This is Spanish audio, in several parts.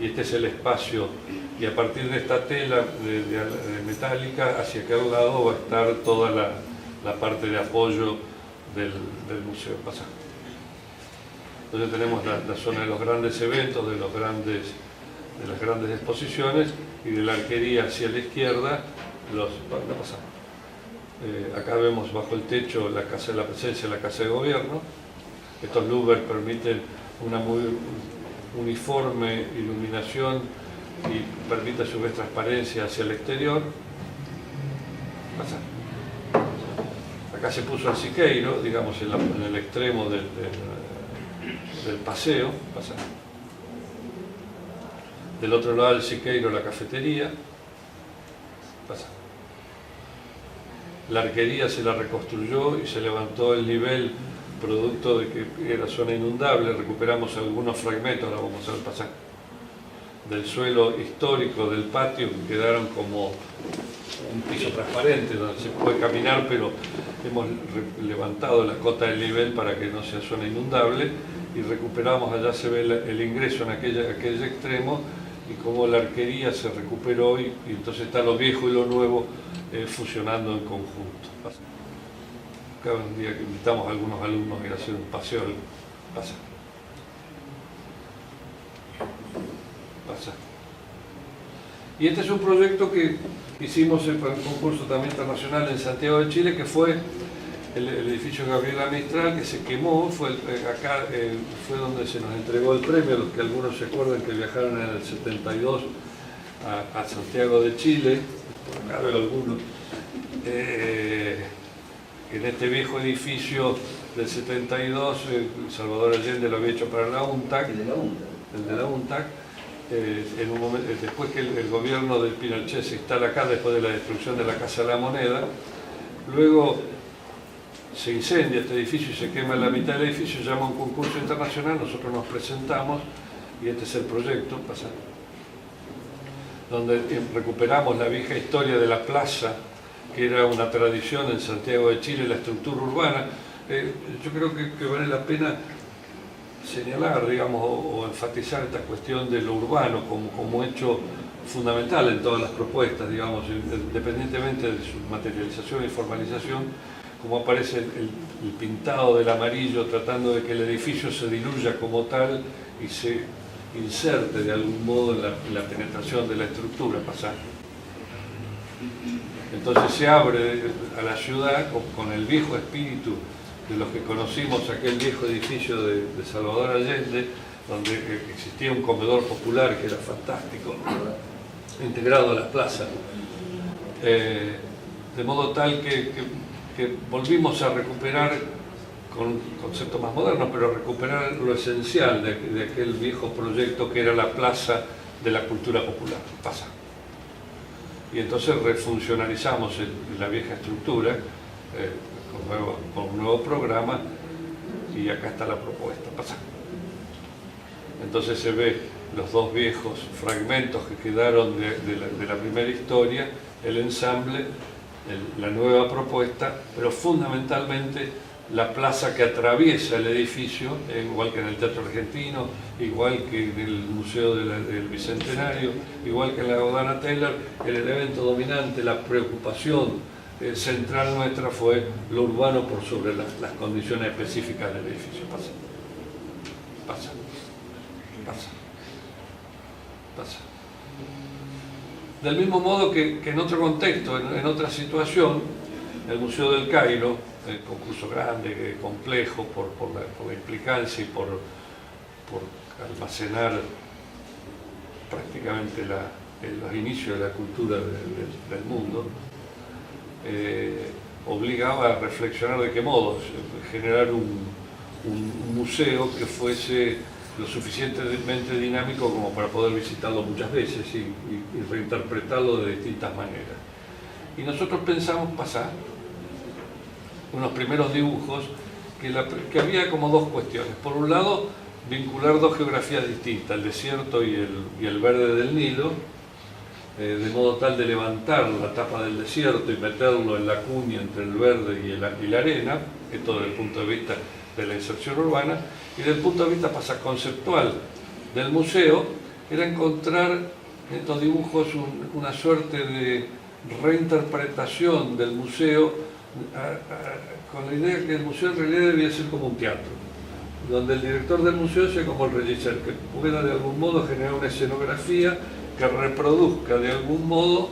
y este es el espacio, y a partir de esta tela de metálica, hacia aquel lado va a estar toda la parte de apoyo del museo. Pasa. Entonces tenemos la zona de los grandes eventos, de las grandes exposiciones, y de la arquería hacia la izquierda, acá vemos bajo el techo la presencia de la Casa de Gobierno. Estos louvers permiten una muy uniforme iluminación y permite a su vez transparencia hacia el exterior. Pasa. Acá se puso el Siqueiro, digamos, en el extremo del paseo. Pasa. Del otro lado del Siqueiro la cafetería. Pasa. La arquería se la reconstruyó y se levantó el nivel producto de que era zona inundable. Recuperamos algunos fragmentos, ahora vamos a ver pasar, del suelo histórico del patio, que quedaron como un piso transparente donde se puede caminar, pero hemos levantado la cota del nivel para que no sea zona inundable, y recuperamos, allá se ve el ingreso en aquel extremo, y cómo la arquería se recuperó, y entonces está lo viejo y lo nuevo fusionando en conjunto. Cada un día que invitamos a algunos alumnos a ir a hacer un paseo, pasa. Y este es un proyecto que hicimos para un concurso también internacional en Santiago de Chile, que fue el edificio Gabriela Mistral, que se quemó. Acá fue donde se nos entregó el premio, los que algunos se acuerdan que viajaron en el 72 a Santiago de Chile, por acá veo algunos. En este viejo edificio del 72, Salvador Allende lo había hecho para la UNTAC, el de la UNTAC. En un momento, después que el gobierno del Pinochet se instala acá, después de la destrucción de la Casa de la Moneda, luego se incendia este edificio y se quema la mitad del edificio, llama a un concurso internacional, nosotros nos presentamos, y este es el proyecto, donde recuperamos la vieja historia de la plaza, que era una tradición en Santiago de Chile, la estructura urbana. Yo creo que vale la pena señalar, digamos, o enfatizar esta cuestión de lo urbano como hecho fundamental en todas las propuestas, digamos, independientemente de su materialización y formalización, como aparece el pintado del amarillo, tratando de que el edificio se diluya como tal y se inserte de algún modo en la penetración de la estructura pasada. Entonces se abre a la ciudad con el viejo espíritu de los que conocimos aquel viejo edificio de Salvador Allende, donde existía un comedor popular que era fantástico, integrado a la plaza, de modo tal que volvimos a recuperar, con conceptos más modernos, pero recuperar lo esencial de aquel viejo proyecto que era la plaza de la cultura popular. Pasa. Y entonces refuncionalizamos la vieja estructura con un nuevo programa, y acá está la propuesta. Pasa. Entonces se ve los dos viejos fragmentos que quedaron de la primera historia, el ensamble, la nueva propuesta, pero fundamentalmente la plaza que atraviesa el edificio, igual que en el Teatro Argentino, igual que en el Museo del Bicentenario, igual que en la Gaudana Taylor. El elemento dominante, la preocupación central nuestra fue lo urbano por sobre las condiciones específicas del edificio. Pasa. Del mismo modo que en otro contexto, en otra situación, el Museo del Cairo, el concurso grande, complejo por la implicancia y por almacenar prácticamente los inicios de la cultura del mundo, obligaba a reflexionar de qué modo generar un museo que fuese lo suficientemente dinámico como para poder visitarlo muchas veces y reinterpretarlo de distintas maneras. Y nosotros pensamos pasar unos primeros dibujos que había como dos cuestiones. Por un lado, vincular dos geografías distintas, el desierto y el verde del Nilo, de modo tal de levantar la tapa del desierto y meterlo en la cuña entre el verde y la arena, esto desde el punto de vista de la inserción urbana, y desde el punto de vista conceptual del museo, era encontrar en estos dibujos una suerte de reinterpretación del museo con la idea que el museo en realidad debía ser como un teatro, donde el director del museo sea como el regisseur, que pueda de algún modo generar una escenografía que reproduzca de algún modo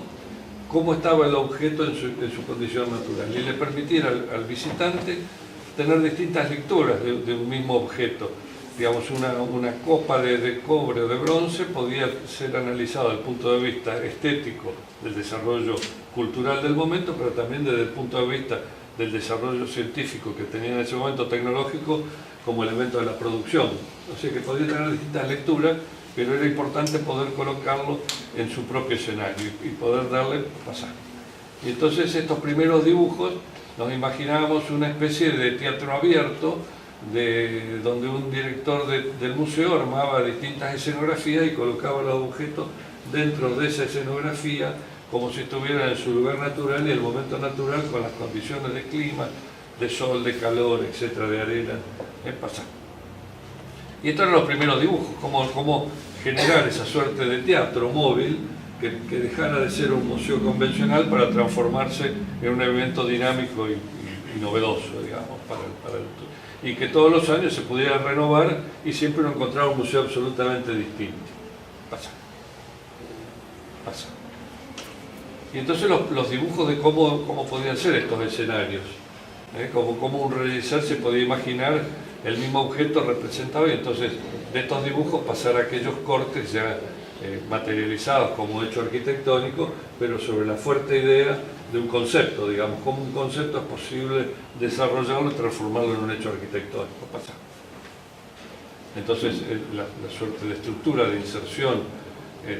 cómo estaba el objeto en su condición natural y le permitiera al visitante tener distintas lecturas de un mismo objeto. Digamos, una copa de cobre o de bronce podía ser analizada desde el punto de vista estético del desarrollo cultural del momento, pero también desde el punto de vista del desarrollo científico que tenía en ese momento, tecnológico, como elemento de la producción. O sea que podía tener distintas lecturas, pero era importante poder colocarlo en su propio escenario y poder darle pasaje. Y entonces estos primeros dibujos nos imaginábamos una especie de teatro abierto, donde un director del museo armaba distintas escenografías y colocaba los objetos dentro de esa escenografía como si estuvieran en su lugar natural y el momento natural con las condiciones de clima, de sol, de calor, etcétera, de arena, en pasar. Y estos eran los primeros dibujos, cómo generar esa suerte de teatro móvil que dejara de ser un museo convencional para transformarse en un evento dinámico y novedoso, digamos, para el y que todos los años se pudiera renovar y siempre uno encontraba un museo absolutamente distinto. Pasa. Y entonces los dibujos de cómo podían ser estos escenarios, como un regisseur se podía imaginar el mismo objeto representado y entonces de estos dibujos pasar a aquellos cortes ya materializados como hecho arquitectónico, pero sobre la fuerte idea de un concepto, digamos, cómo un concepto es posible desarrollarlo y transformarlo en un hecho arquitectónico. Pasa. Entonces la suerte de estructura de inserción en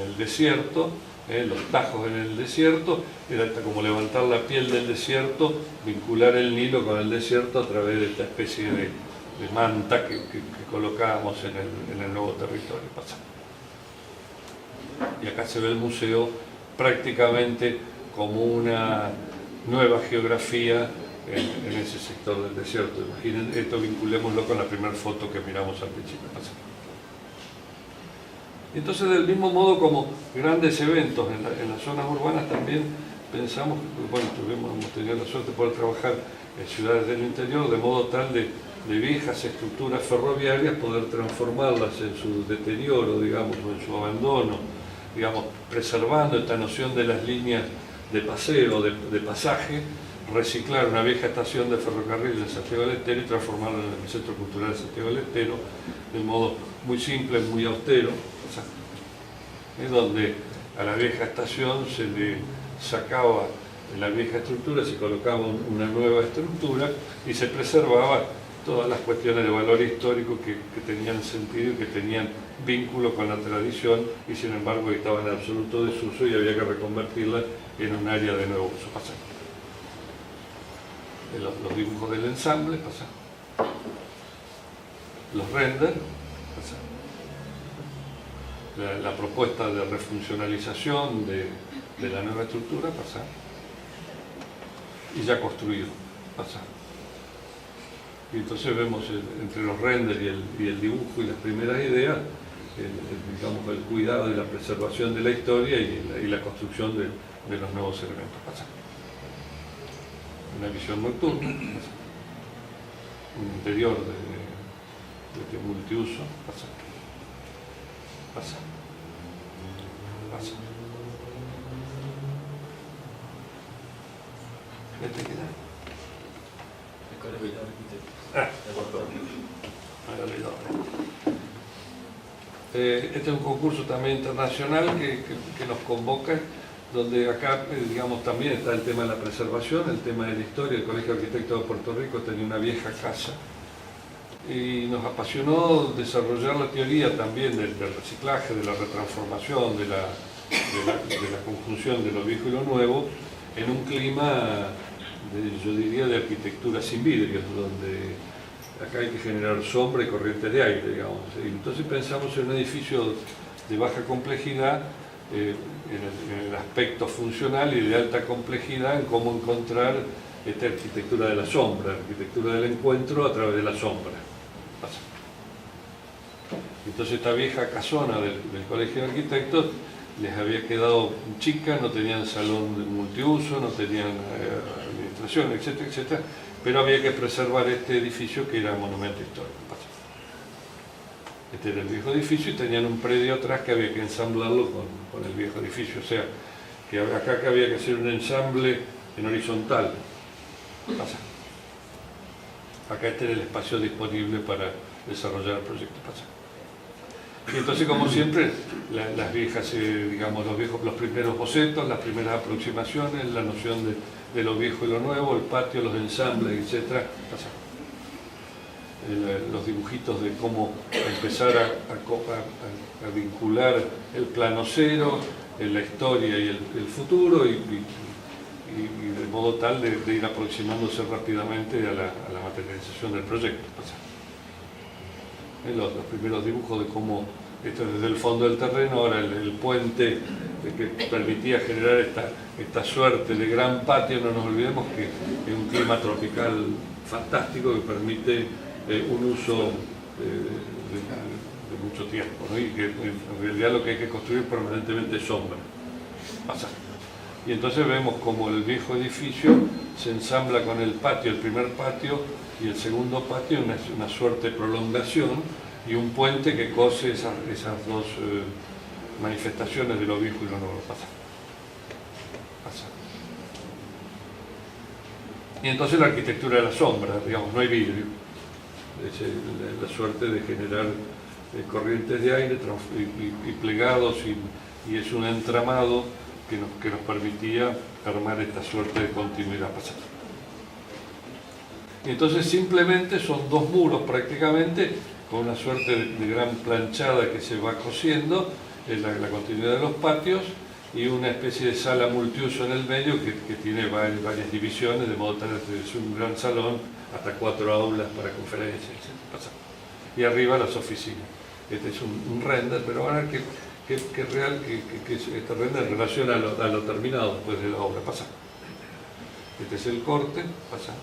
el desierto, los tajos en el desierto, era como levantar la piel del desierto, vincular el Nilo con el desierto a través de esta especie de manta que colocábamos en el nuevo territorio. Pasa. Y acá se ve el museo prácticamente como una nueva geografía en ese sector del desierto. Imaginen esto, vinculémoslo con la primera foto que miramos al principio. Pasa. Entonces, del mismo modo como grandes eventos en las zonas urbanas, también pensamos, bueno, hemos tenido la suerte de poder trabajar en ciudades del interior, de modo tal de viejas estructuras ferroviarias poder transformarlas en su deterioro, digamos, o en su abandono, digamos, preservando esta noción de las líneas de paseo, de pasaje, reciclar una vieja estación de ferrocarril en Santiago del Estero y transformarla en el Centro Cultural de Santiago del Estero, de modo muy simple, muy austero, donde a la vieja estación se le sacaba de la vieja estructura, se colocaba una nueva estructura y se preservaba todas las cuestiones de valor histórico que tenían sentido y que tenían vínculo con la tradición y sin embargo estaban en absoluto desuso y había que reconvertirla en un área de nuevo uso. Pasa. Los dibujos del ensamble, pasa. Los renders, pasa. La propuesta de refuncionalización de la nueva estructura, pasa. Y ya construido, pasa. Y entonces vemos entre los renders y el dibujo y las primeras ideas, digamos, el cuidado y la preservación de la historia y la construcción de los nuevos elementos. Pasa. Una visión nocturna, pasa. Un interior de multiuso, pasa. Pasa. Pasa. ¿Este queda? Este es un concurso también internacional que nos convoca, donde acá, digamos, también está el tema de la preservación, el tema de la historia. El Colegio de Arquitectos de Puerto Rico tenía una vieja casa y nos apasionó desarrollar la teoría también del reciclaje, de la retransformación, de la conjunción de lo viejo y lo nuevo en un clima, yo diría, de arquitectura sin vidrios, donde acá hay que generar sombra y corrientes de aire, digamos. Y entonces pensamos en un edificio de baja complejidad, en el aspecto funcional y de alta complejidad, en cómo encontrar esta arquitectura de la sombra, arquitectura del encuentro a través de la sombra. Pasa. Entonces esta vieja casona del Colegio de Arquitectos les había quedado chica, no tenían salón de multiuso, no tenían administración, etcétera, etcétera, pero había que preservar este edificio que era monumento histórico. Este era el viejo edificio y tenían un predio atrás que había que ensamblarlo con el viejo edificio, o sea, que acá que había que hacer un ensamble en horizontal. Pasa. Acá este era el espacio disponible para desarrollar el proyecto. Pasa. Y entonces, como siempre, las viejas, digamos, los primeros bocetos, las primeras aproximaciones, la noción de lo viejo y lo nuevo, el patio, los ensambles, etc. Los dibujitos de cómo empezar a vincular el plano cero, la historia y el futuro, y de modo tal de ir aproximándose rápidamente a la materialización del proyecto. Los primeros dibujos de cómo, esto desde el fondo del terreno, ahora el puente que permitía generar esta suerte de gran patio. No nos olvidemos que es un clima tropical fantástico que permite un uso de mucho tiempo, ¿no? Y que en realidad lo que hay que construir permanentemente es sombra. Pasa. Y entonces vemos como el viejo edificio se ensambla con el patio, el primer patio y el segundo patio, una suerte de prolongación y un puente que cose esas dos manifestaciones de lo viejo y lo nuevo. Pasa. Y entonces la arquitectura de la sombra, digamos, no hay vidrio. Es la suerte de generar corrientes de aire y plegados, y es un entramado que nos permitía armar esta suerte de continuidad pasada. Y entonces simplemente son dos muros prácticamente, con una suerte de gran planchada que se va cosiendo, la continuidad de los patios, y una especie de sala multiuso en el medio que tiene varias divisiones, de modo tal que es un gran salón, hasta 4 aulas para conferencias, etc. Y arriba las oficinas. Este es un render, pero van a ver que es real, que este render en relación a lo terminado después de la obra. Pasa. Este es el corte. Pasa.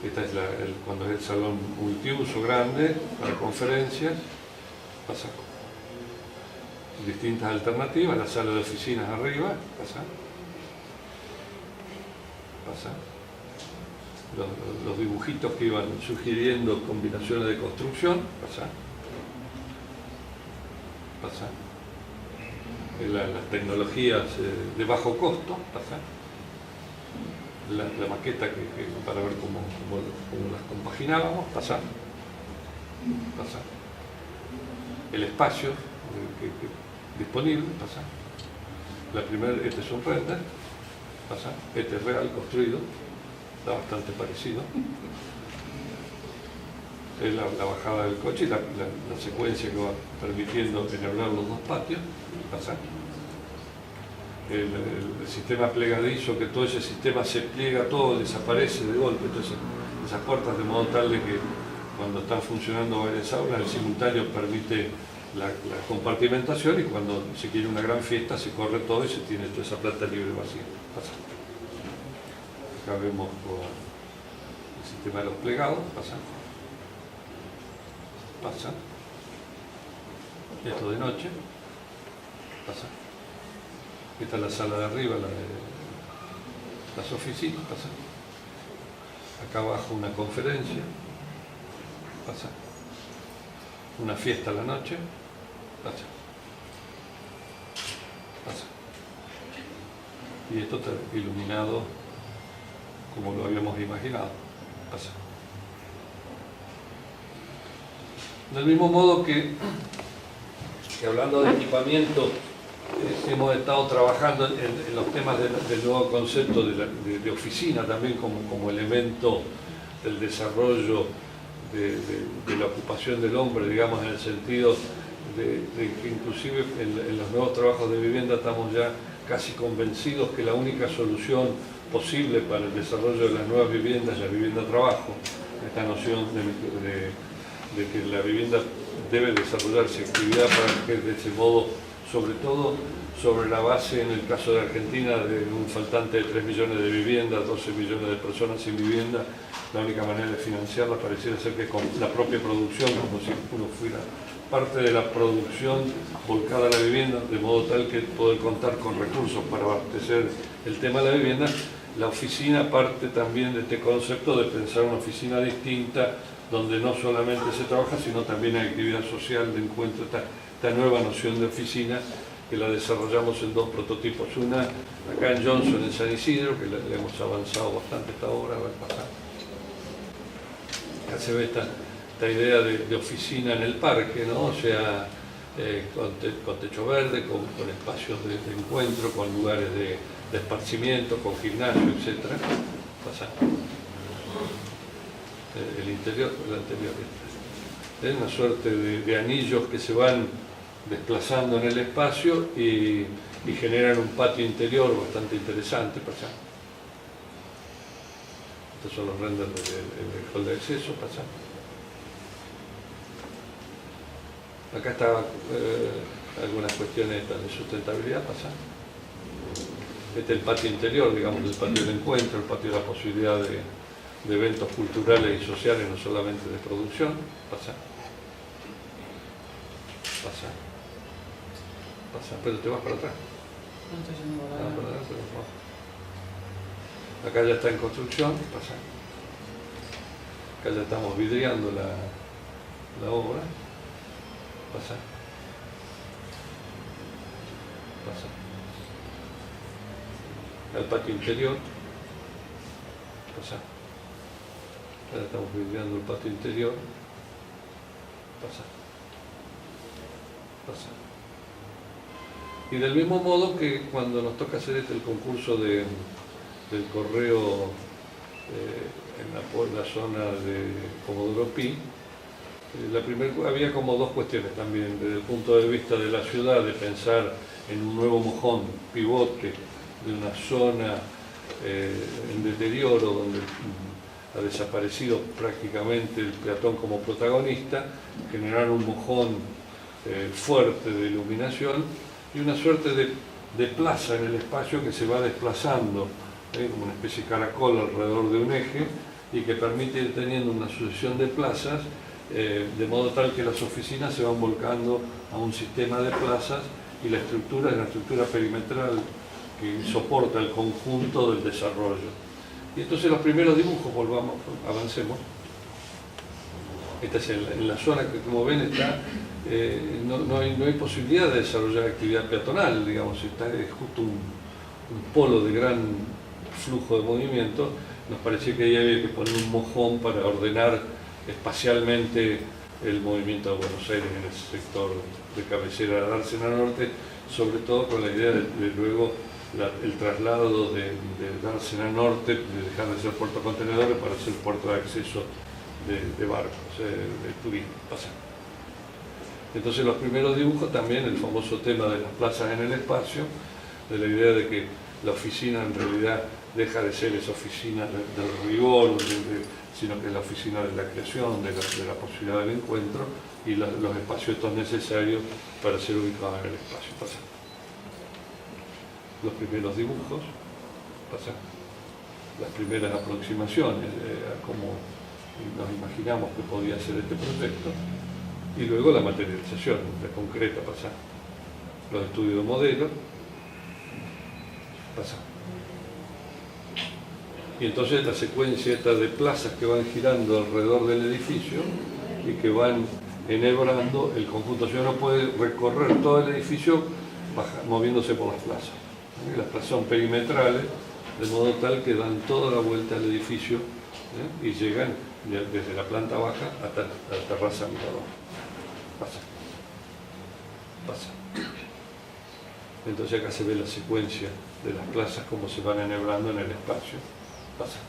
Esta es cuando es el salón multiuso grande para conferencias. Pasa. Distintas alternativas, la sala de oficinas arriba. Pasa. Pasa. Los dibujitos que iban sugiriendo combinaciones de construcción. Pasa. Pasa. Las tecnologías de bajo costo. Pasa. La maqueta para ver cómo las compaginábamos. Pasa. Pasa. El espacio disponible. Pasa. Este es un render. Pasa. Este es real, construido. Está bastante parecido. Es la bajada del coche y la secuencia que va permitiendo enhebrar los dos patios. Pasa. El sistema plegadizo, que todo ese sistema se pliega todo, desaparece de golpe. Entonces esas puertas, de modo tal de que cuando están funcionando varias aulas, el simultáneo permite la compartimentación, y cuando se quiere una gran fiesta se corre todo y se tiene toda esa planta libre vacía. Pasa. Acá vemos el sistema de los plegados. Pasa. Pasa. Esto de noche. Pasa. Esta es la sala de arriba, las oficinas. Pasa. Acá abajo una conferencia. Pasa. Una fiesta a la noche. Pasa. Pasa. Y esto está iluminado como lo habíamos imaginado. Pasa. Del mismo modo que hablando de equipamiento, hemos estado trabajando en los temas del nuevo concepto de oficina también como elemento del desarrollo de la ocupación del hombre, digamos, en el sentido de que inclusive en los nuevos trabajos de vivienda estamos ya casi convencidos que la única solución posible para el desarrollo de las nuevas viviendas es la vivienda-trabajo. Esta noción de que la vivienda debe desarrollarse actividad para que de ese modo, sobre todo sobre la base, en el caso de Argentina, de un faltante de 3 millones de viviendas, 12 millones de personas sin vivienda, la única manera de financiarla pareciera ser que con la propia producción, como si uno fuera parte de la producción volcada a la vivienda, de modo tal que poder contar con recursos para abastecer el tema de la vivienda. La oficina parte también de este concepto de pensar una oficina distinta, donde no solamente se trabaja, sino también hay actividad social de encuentro, esta nueva noción de oficina, que la desarrollamos en dos prototipos. Una acá en Johnson, en San Isidro, que le hemos avanzado bastante esta obra, va a pasar. Acá se ve esta idea de oficina en el parque, ¿no? O sea, con techo verde, con espacios de encuentro, con lugares de esparcimiento, con gimnasio, etc. Pasa. El interior, el anterior. Es una suerte de anillos que se van desplazando en el espacio y generan un patio interior bastante interesante. Pasa. Estos son los renders del hall de acceso. Pasa. Acá está algunas cuestiones de sustentabilidad. Pasa. Este es el patio interior, digamos, el patio del encuentro, el patio de la posibilidad de eventos culturales y sociales, no solamente de producción. Pasa. Pasa. Pasa. Pero te vas para atrás. No estoy yendo para atrás. Acá ya está en construcción. Pasa. Acá ya estamos vidriando la obra. Pasa. Pasa. El patio interior. Pasa. Ahora estamos vidriando el patio interior. Pasa. Pasa. Y del mismo modo que cuando nos toca hacer el concurso del correo en la zona de Comodoro Pi, había como dos cuestiones también, desde el punto de vista de la ciudad, de pensar en un nuevo mojón, pivote, de una zona en deterioro, donde ha desaparecido prácticamente el peatón como protagonista, generar un mojón fuerte de iluminación y una suerte de plaza en el espacio que se va desplazando, como una especie de caracol alrededor de un eje y que permite ir teniendo una sucesión de plazas, de modo tal que las oficinas se van volcando a un sistema de plazas y la estructura es una estructura perimetral que soporta el conjunto del desarrollo. Y entonces los primeros dibujos, avancemos. Esta es en la zona que, como ven, está, no hay posibilidad de desarrollar actividad peatonal, digamos, es justo un polo de gran flujo de movimiento. Nos parecía que ahí había que poner un mojón para ordenar espacialmente el movimiento de Buenos Aires en ese sector de cabecera de Dársena Norte, sobre todo con la idea de luego el traslado de Dársena Norte, de dejar de ser puerto de contenedores para ser puerto de acceso de barcos, de turismo. Pasa. Entonces los primeros dibujos también, el famoso tema de las plazas en el espacio, de la idea de que la oficina en realidad deja de ser esa oficina del rigor, sino que es la oficina de la creación, de la posibilidad del encuentro y los espacios estos necesarios para ser ubicados en el espacio. Pasa. Los primeros dibujos, pasa. Las primeras aproximaciones a cómo nos imaginamos que podía ser este proyecto y luego la materialización, la concreta, pasa. Los estudios de modelo, pasa. Y entonces la secuencia esta de plazas que van girando alrededor del edificio y que van enhebrando el conjunto. Uno puede recorrer todo el edificio moviéndose por las plazas. Y las plazas son perimetrales, de modo tal que dan toda la vuelta al edificio y llegan desde la planta baja hasta la terraza mirador. Pasa. Pasa. Entonces acá se ve la secuencia de las plazas como se van enhebrando en el espacio. Pasa.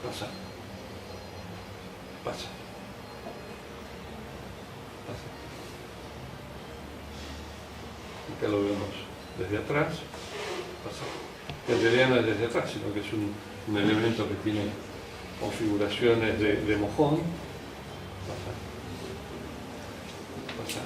Pasa. Pasa. Pasa. Acá lo vemos desde atrás. Pasa. En realidad no es desde atrás, sino que es un elemento que tiene configuraciones de mojón. Pasa. Pasa.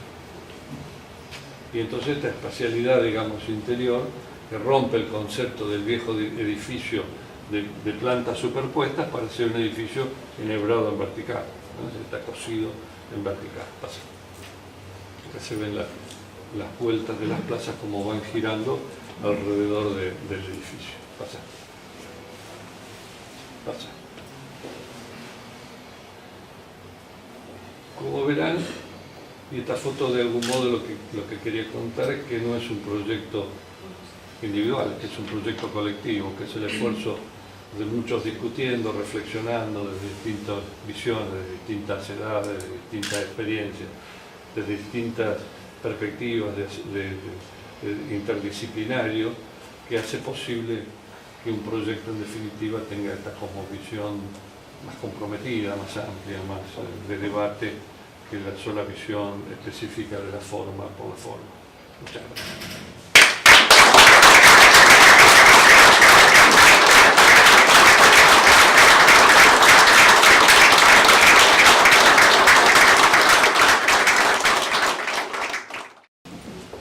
Y entonces esta espacialidad, digamos, interior, que rompe el concepto del viejo edificio de plantas superpuestas para hacer un edificio enhebrado en vertical, ¿no? Está cosido en vertical. Pasa. Acá se ven las vueltas de las plazas como van girando alrededor del edificio. Pasa. Pasa. Como verán, y esta foto de algún modo lo que quería contar es que no es un proyecto individual, que es un proyecto colectivo, que es el esfuerzo de muchos discutiendo, reflexionando desde distintas visiones, de distintas edades, de distintas experiencias, de distintas perspectivas de interdisciplinario, que hace posible que un proyecto en definitiva tenga esta cosmovisión más comprometida, más amplia, más de debate que la sola visión específica de la forma por la forma. Muchas gracias.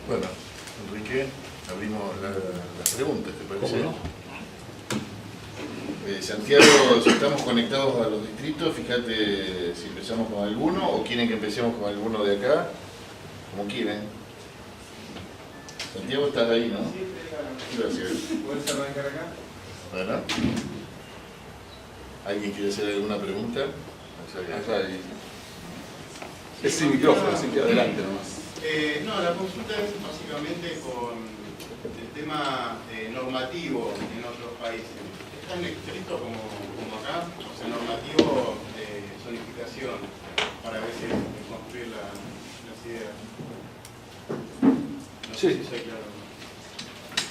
Bueno, Enrique, abrimos las preguntas, ¿te parece? ¿Cómo no? Santiago, si estamos conectados a los distritos, fíjate si empezamos con alguno o quieren que empecemos con alguno de acá, como quieren. Santiago, estás ahí, ¿no? Gracias. ¿Puedes arrancar acá? Bueno. ¿Alguien quiere hacer alguna pregunta? Es sin micrófono, así que adelante nomás. No, la consulta es básicamente con el tema normativo en otros países. ¿Es tan estricto como acá? O sea, normativo de zonificación para a veces construir las ideas. No sé Sí. si soy claro.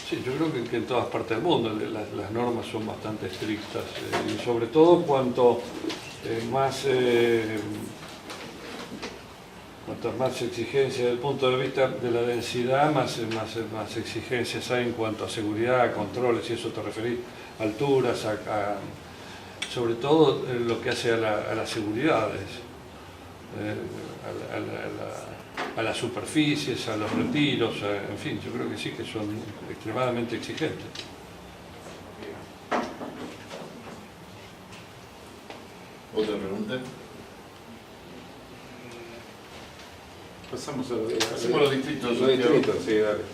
Sí, yo creo que en todas partes del mundo las normas son bastante estrictas y sobre todo cuantas más exigencias desde el punto de vista de la densidad, más exigencias hay en cuanto a seguridad, controles, y eso te referís, alturas, sobre todo lo que hace a las seguridades, a las superficies, a los retiros, en fin, yo creo que sí que son extremadamente exigentes. ¿Otra pregunta? Pasamos a los Hacemos los distritos. Los distritos, sí, dale.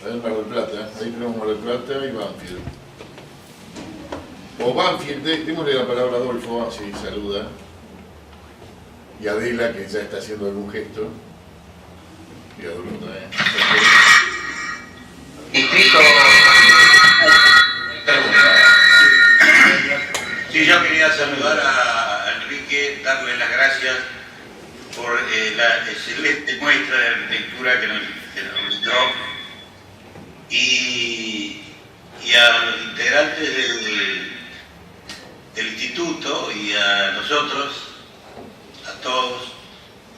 A ver, Mar del Plata, ahí tenemos Mar del Plata y Banfield. O Banfield, démosle la palabra a Adolfo, si saluda. Y a Adela, que ya está haciendo algún gesto. Y Adolfo también. Distrito. Sí, yo quería saludar a Enrique, darle las gracias por la excelente muestra de arquitectura que nos mostró y a los integrantes del instituto y a nosotros, a todos,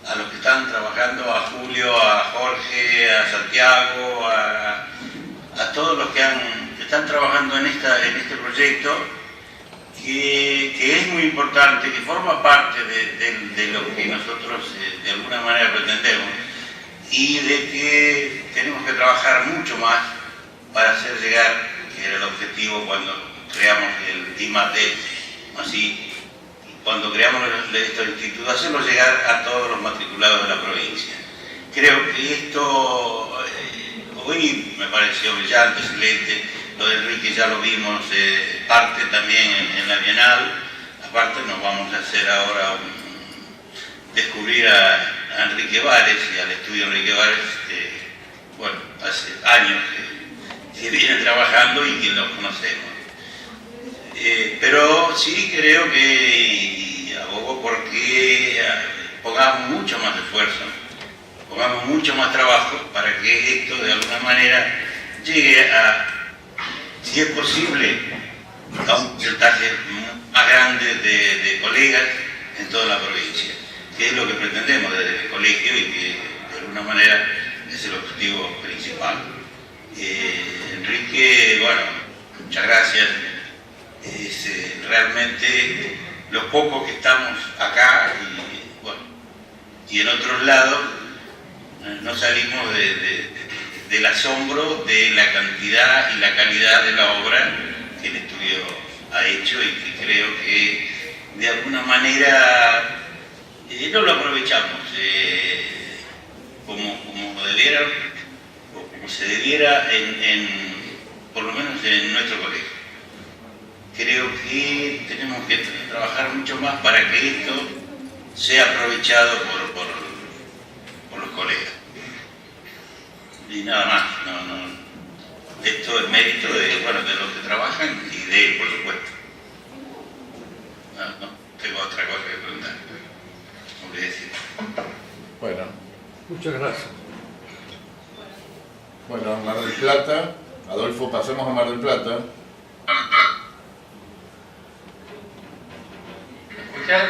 a los que están trabajando, a Julio, a Jorge, a Santiago, a todos los que están trabajando en este proyecto, que es muy importante, que forma parte de lo que nosotros de alguna manera pretendemos, y de que tenemos que trabajar mucho más para hacer llegar, que era el objetivo cuando creamos el IMAT, así, cuando creamos estos institutos, hacerlo llegar a todos los matriculados de la provincia. Creo que esto hoy me pareció brillante, excelente. Lo de Enrique ya lo vimos, parte también en la Bienal. Aparte nos vamos a hacer ahora descubrir a Enrique Vares y al estudio Enrique Vares, bueno, hace años que vienen trabajando y que los conocemos. Pero sí creo que abogo porque pongamos mucho más esfuerzo, pongamos mucho más trabajo para que esto de alguna manera llegue a, si es posible, a un porcentaje más grande de colegas en toda la provincia, que es lo que pretendemos desde el colegio y que de alguna manera es el objetivo principal. Enrique, bueno, muchas gracias. Realmente los pocos que estamos acá y en otros lados no salimos del asombro de la cantidad y la calidad de la obra que el estudio ha hecho y que creo que de alguna manera no lo aprovechamos como debiera o como se debiera por lo menos en nuestro colegio. Creo que tenemos que trabajar mucho más para que esto sea aprovechado por los colegas. Y nada más, esto es mérito de los que trabajan y de él, por supuesto. No tengo otra cosa que preguntar. No voy a decir. Bueno, Muchas gracias. bueno, Mar del Plata. Adolfo, pasamos a Mar del Plata. ¿Escuchan?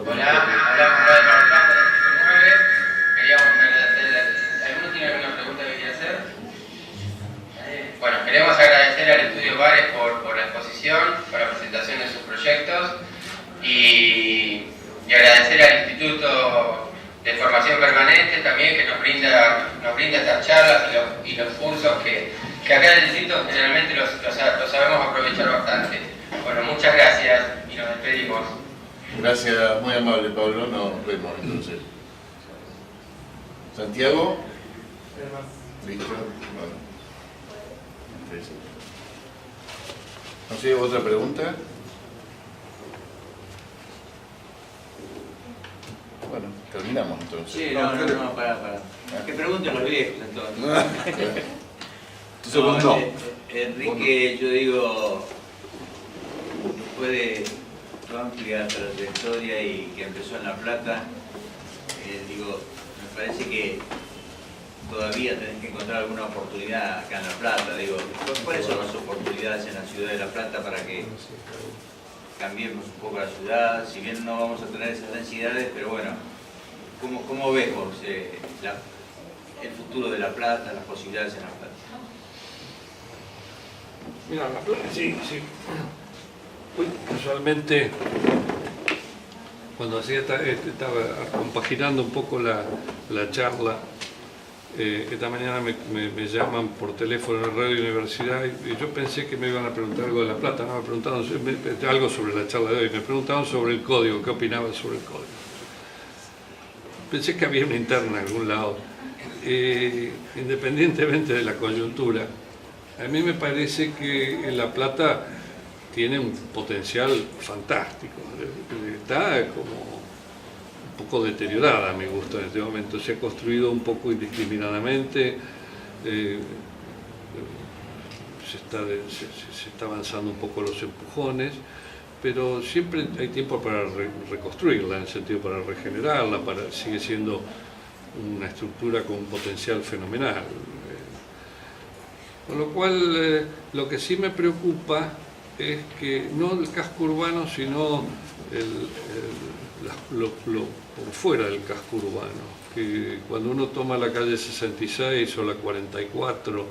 Hola, hablamos de Mar del Plata, de 9. Queríamos agradecer. ¿Alguno tiene alguna pregunta que quiera hacer? Bueno, queremos agradecer al Estudio Bares por la exposición, por la presentación de sus proyectos y agradecer al Instituto de Formación Permanente también que nos brinda estas charlas y los cursos que acá en el distrito generalmente los sabemos aprovechar bastante. Bueno, muchas gracias y nos despedimos. Gracias, muy amable Pablo, nos vemos entonces. Santiago. Listo. Bueno. Sí. No sé, ¿otra pregunta? Bueno, terminamos entonces. Sí, no, para. Que pregunten los viejos entonces. Entonces, no. Enrique, yo digo, después de tu amplia trayectoria y que empezó en La Plata, me parece que todavía tenés que encontrar alguna oportunidad acá en La Plata. ¿Cuáles son las oportunidades en la ciudad de La Plata para que cambiemos un poco la ciudad? Si bien no vamos a tener esas densidades, pero bueno, ¿cómo ves vos el futuro de La Plata, las posibilidades en La Plata? Mira, La Plata, sí. Hoy, casualmente, cuando estaba compaginando un poco la charla, esta mañana me llaman por teléfono en Radio Universidad y yo pensé que me iban a preguntar algo de La Plata, no me preguntaron algo sobre la charla de hoy, me preguntaban sobre el código, qué opinaba sobre el código. Pensé que había una interna en algún lado. Independientemente de la coyuntura, a mí me parece que La Plata tiene un potencial fantástico, está como un poco deteriorada a mi gusto en este momento, se ha construido un poco indiscriminadamente, se está avanzando un poco los empujones, pero siempre hay tiempo para reconstruirla, en el sentido para regenerarla, sigue siendo una estructura con un potencial fenomenal. Con lo cual, lo que sí me preocupa es que no el casco urbano, sino por fuera del casco urbano, que cuando uno toma la calle 66 o la 44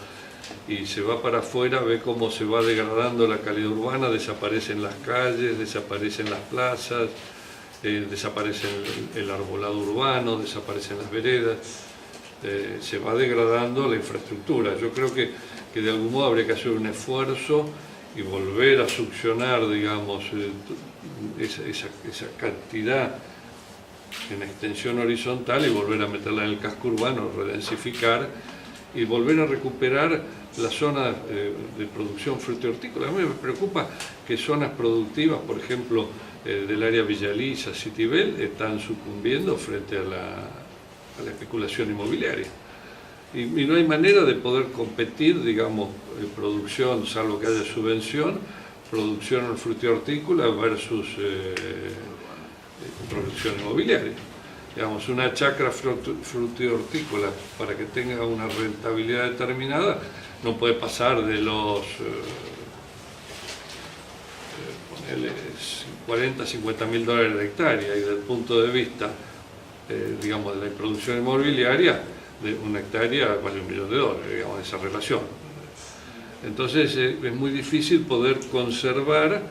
y se va para afuera, ve cómo se va degradando la calidad urbana, desaparecen las calles, desaparecen las plazas, desaparece el arbolado urbano, desaparecen las veredas, se va degradando la infraestructura. Yo creo que de algún modo habría que hacer un esfuerzo y volver a succionar, digamos, esa cantidad en extensión horizontal y volver a meterla en el casco urbano, redensificar y volver a recuperar las zonas de producción frutícola. A mí me preocupa que zonas productivas, por ejemplo, del área Villa Elisa, Citibel, están sucumbiendo frente a la especulación inmobiliaria. Y no hay manera de poder competir, digamos, producción, salvo que haya subvención, producción en frutihortícola versus producción inmobiliaria. Digamos, una chacra frutihortícola, para que tenga una rentabilidad determinada, no puede pasar de los 40, 50 mil dólares de hectárea, y desde el punto de vista, digamos, de la producción inmobiliaria, de una hectárea vale $1 millón, digamos, esa relación. Entonces es muy difícil poder conservar,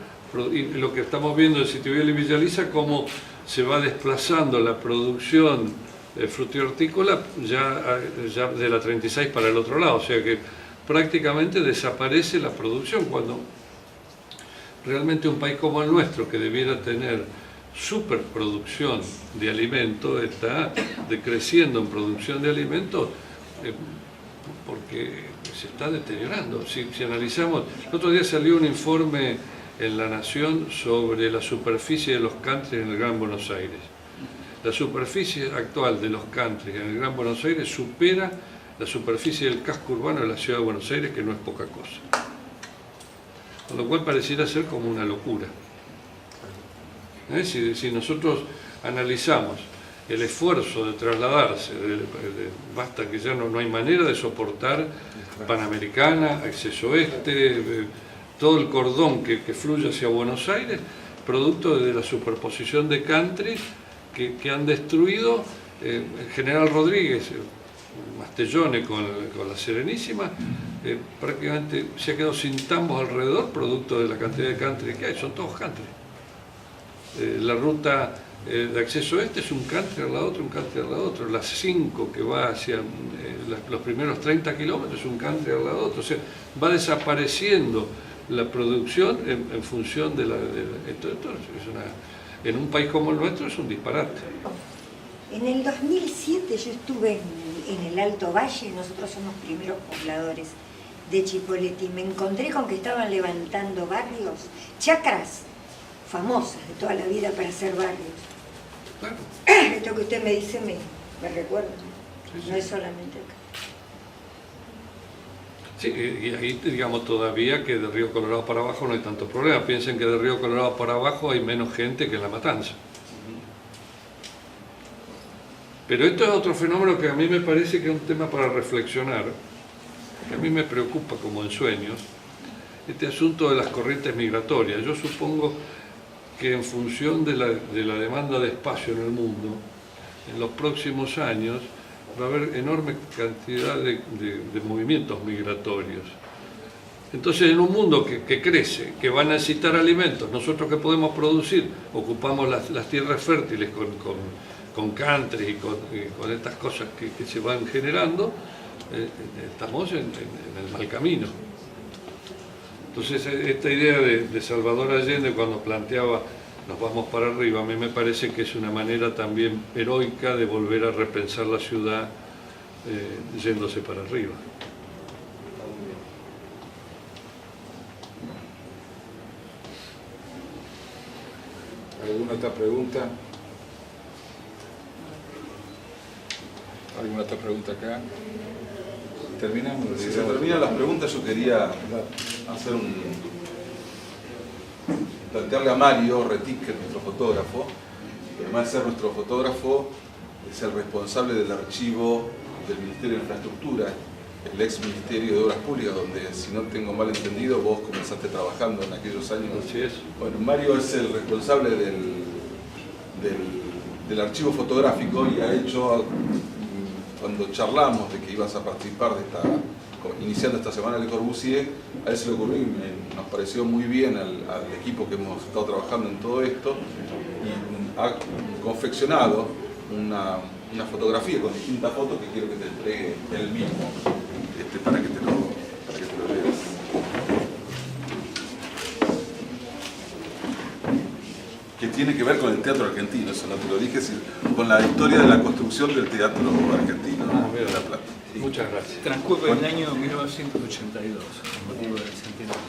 y lo que estamos viendo en Citibel y Villa Elisa, cómo se va desplazando la producción frutihortícola ya de la 36 para el otro lado, o sea que prácticamente desaparece la producción, cuando realmente un país como el nuestro, que debiera tener superproducción de alimentos, está decreciendo en producción de alimentos porque se está deteriorando. Si analizamos, el otro día salió un informe en La Nación sobre la superficie de los countries en el Gran Buenos Aires. La superficie actual de los countries en el Gran Buenos Aires supera la superficie del casco urbano de la ciudad de Buenos Aires, que no es poca cosa. Con lo cual pareciera ser como una locura. Si nosotros analizamos el esfuerzo de trasladarse, basta que ya no hay manera de soportar Panamericana, Acceso Oeste, todo el cordón que fluye hacia Buenos Aires, producto de la superposición de countries que han destruido General Rodríguez, Mastellone con la Serenísima, prácticamente se ha quedado sin tambos alrededor, producto de la cantidad de country que hay, son todos country. La ruta de acceso este es un country al lado otro, un country al lado otro. Las 5 que va hacia los primeros 30 kilómetros es un country al lado otro. O sea, va desapareciendo la producción en función de esto es en un país como el nuestro es un disparate. En el 2007 yo estuve en el Alto Valle, nosotros somos primeros pobladores de Chipoleti, me encontré con que estaban levantando barrios, chacras famosas de toda la vida para hacer barrios. Claro. Esto que usted me dice me recuerda, Sí, sí. no es solamente acá. Sí, y ahí digamos todavía que de Río Colorado para abajo no hay tanto problema. Piensen que de Río Colorado para abajo hay menos gente que en La Matanza. Pero esto es otro fenómeno que a mí me parece que es un tema para reflexionar, que a mí me preocupa como en sueños, este asunto de las corrientes migratorias. Yo supongo que en función de la demanda de espacio en el mundo, en los próximos años va a haber enorme cantidad de movimientos migratorios. Entonces, en un mundo que crece, que va a necesitar alimentos, nosotros que podemos producir, ocupamos las tierras fértiles con country y con estas cosas que se van generando, estamos en el mal camino. Entonces, esta idea de Salvador Allende, cuando planteaba nos vamos para arriba, a mí me parece que es una manera también heroica de volver a repensar la ciudad yéndose para arriba. ¿Alguna otra pregunta? ¿Alguna otra pregunta acá? ¿Terminamos? Si se terminan las preguntas, yo quería plantearle a Mario Retic, que es nuestro fotógrafo, que además de ser nuestro fotógrafo, es el responsable del archivo del Ministerio de Infraestructura, el ex Ministerio de Obras Públicas, donde, si no tengo mal entendido, vos comenzaste trabajando en aquellos años. Así es. Bueno, Mario es el responsable del archivo fotográfico y ha hecho, cuando charlamos de que ibas a participar iniciando esta semana Le Corbusier, a él se le ocurrió y nos pareció muy bien al equipo que hemos estado trabajando en todo esto, y ha confeccionado una fotografía con distintas fotos que quiero que te entregue él mismo, para que te lo leas. Que tiene que ver con el teatro argentino, eso no te lo dije, con la historia de la construcción del teatro argentino de La Plata. Sí. Muchas gracias. Transcurre el año 1982, con motivo del centenario.